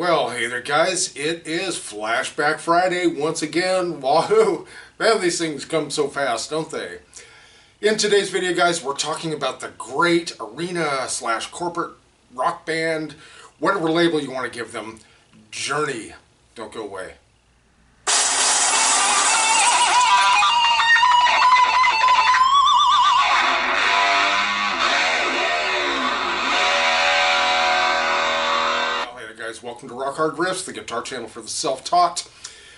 Well, hey there guys, it is Flashback Friday once again. Wahoo! Man, these things come so fast, don't they? In today's video, guys, we're talking about the great arena slash corporate rock band, whatever label you want to give them, Journey. Don't go away. Welcome to Rock Hard Riffs, the guitar channel for the self-taught.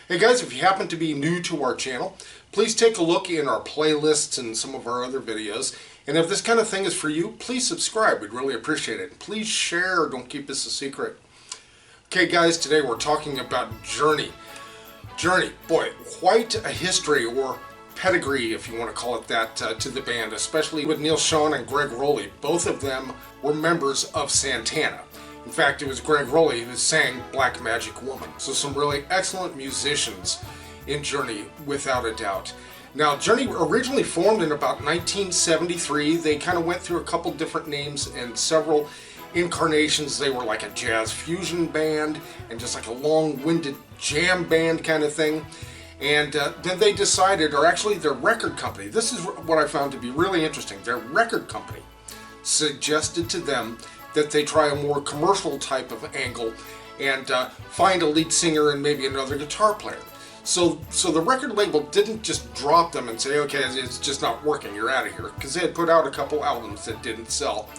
Hey guys, if you happen to be new to our channel, please take a look in our playlists and some of our other videos. And if this kind of thing is for you, please subscribe. We'd really appreciate it. Please share. Don't keep this a secret. Okay guys, today we're talking about Journey. Journey, boy, quite a history or pedigree, if you want to call it that, to the band, especially with Neal Schon and Gregg Rolie. Both of them were members of Santana. In fact, it was Gregg Rolie who sang Black Magic Woman. So some really excellent musicians in Journey, without a doubt. Now, Journey originally formed in about 1973. They kind of went through a couple different names and several incarnations. They were like a jazz fusion band and just like a long-winded jam band kind of thing. And then they decided, or actually their record company, this is what I found to be really interesting, their record company suggested to them that they try a more commercial type of angle and find a lead singer and maybe another guitar player. So the record label didn't just drop them and say, okay, it's just not working, you're out of here, because they had put out a couple albums that didn't sell.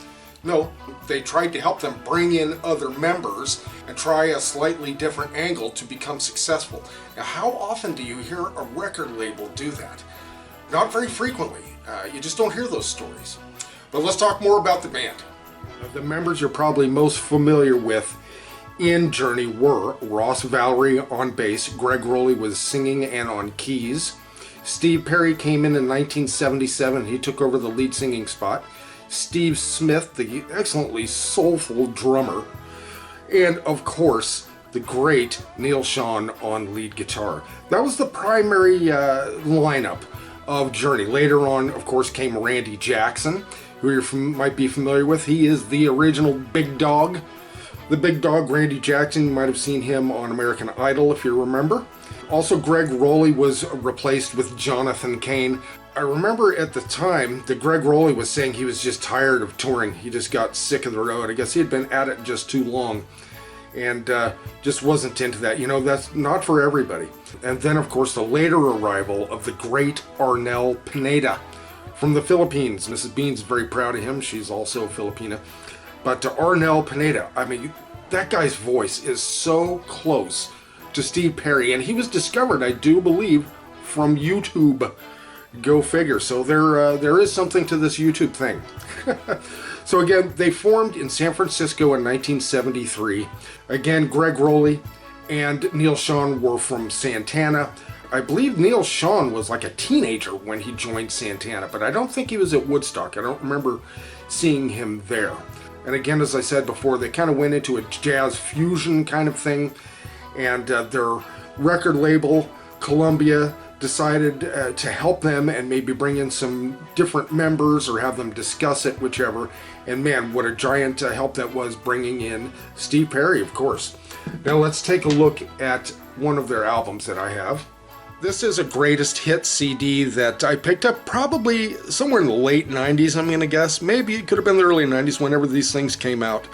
No, they tried to help them bring in other members and try a slightly different angle to become successful. Now, how often do you hear a record label do that? Not very frequently. You just don't hear those stories. But let's talk more about the band. The members you're probably most familiar with in Journey were Ross Valory on bass, Gregg Rolie was singing and on keys. Steve Perry came in 1977, he took over the lead singing spot. Steve Smith, the excellently soulful drummer. And of course, the great Neal Schon on lead guitar. That was the primary lineup of Journey. Later on, of course, came Randy Jackson, who you might be familiar with. He is the original big dog. The big dog, Randy Jackson, you might have seen him on American Idol if you remember. Also, Gregg Rolie was replaced with Jonathan Cain. I remember at the time that Gregg Rolie was saying he was just tired of touring. He just got sick of the road. I guess he had been at it just too long and just wasn't into that. You know, that's not for everybody. And then, of course, the later arrival of the great Arnel Pineda from the Philippines. Mrs. Bean's very proud of him. She's also Filipina. But to Arnel Pineda, I mean, that guy's voice is so close to Steve Perry. And he was discovered, I do believe, from YouTube. Go figure. So there is something to this YouTube thing. So again, they formed in San Francisco in 1973. Again, Gregg Rolie and Neal Schon were from Santana. I believe Neal Schon was like a teenager when he joined Santana, but I don't think he was at Woodstock. I don't remember seeing him there. And again, as I said before, they kind of went into a jazz fusion kind of thing, and their record label, Columbia, decided to help them and maybe bring in some different members or have them discuss it, whichever. And man, what a giant help that was, bringing in Steve Perry, of course. Now let's take a look at one of their albums that I have. This is a greatest hit CD that I picked up probably somewhere in the late 90s, I'm going to guess. Maybe it could have been the early 90s, whenever these things came out.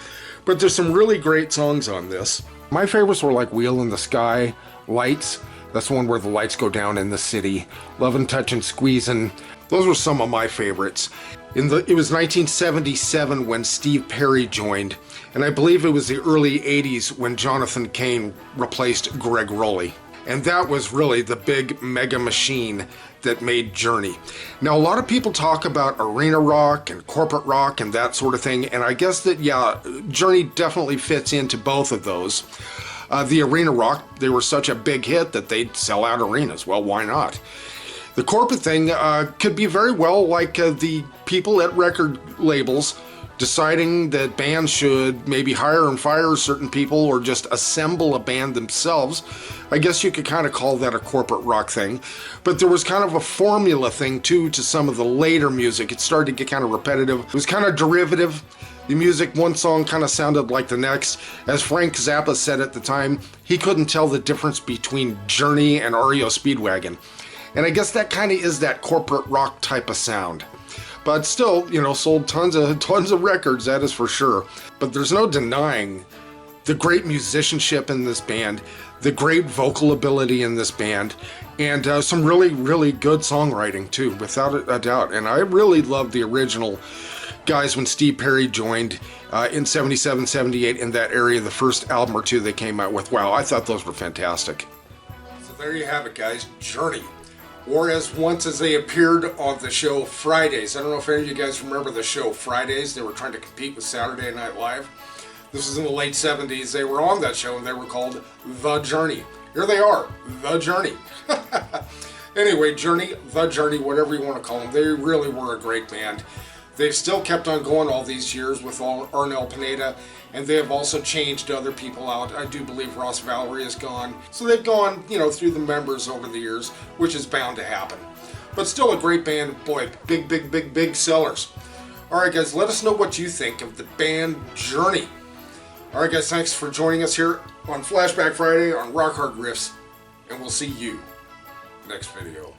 But there's some really great songs on this. My favorites were like Wheel in the Sky, Lights. That's the one where the lights go down in the city. Lovin', Touchin', Squeezin'. Those were some of my favorites. It was 1977 when Steve Perry joined, and I believe it was the early 80s when Jonathan Cain replaced Gregg Rolie. And that was really the big mega machine that made Journey. Now, a lot of people talk about arena rock and corporate rock and that sort of thing, and I guess that, yeah, Journey definitely fits into both of those. The arena rock, they were such a big hit that they'd sell out arenas. Well, why not? The corporate thing could be very well like the people at record labels deciding that bands should maybe hire and fire certain people or just assemble a band themselves. I guess you could kind of call that a corporate rock thing. But there was kind of a formula thing too to some of the later music. It started to get kind of repetitive. It was kind of derivative. the music. One song kind of sounded like the next. As Frank Zappa said at the time, he couldn't tell the difference between Journey and REO Speedwagon. And I guess that kind of is that corporate rock type of sound. But still, you know, sold tons of records, that is for sure. But there's no denying the great musicianship in this band, the great vocal ability in this band, and some really, really good songwriting too, without a doubt. And I really loved the original guys when Steve Perry joined in 77, 78 in that area, the first album or two they came out with. Wow, I thought those were fantastic. So there you have it, guys, Journey. Or as they appeared on the show Fridays. I don't know if any of you guys remember the show Fridays. They were trying to compete with Saturday Night Live. This was in the late 70s. They were on that show and they were called The Journey. Here they are, The Journey. Anyway, Journey, The Journey, whatever you want to call them. They really were a great band. They've still kept on going all these years with Arnel Pineda, and they have also changed other people out. I do believe Ross Valerie is gone. So they've gone, you know, through the members over the years, which is bound to happen. But still a great band. Boy, big sellers. All right, guys, let us know what you think of the band Journey. All right, guys, thanks for joining us here on Flashback Friday on Rock Hard Riffs, and we'll see you next video.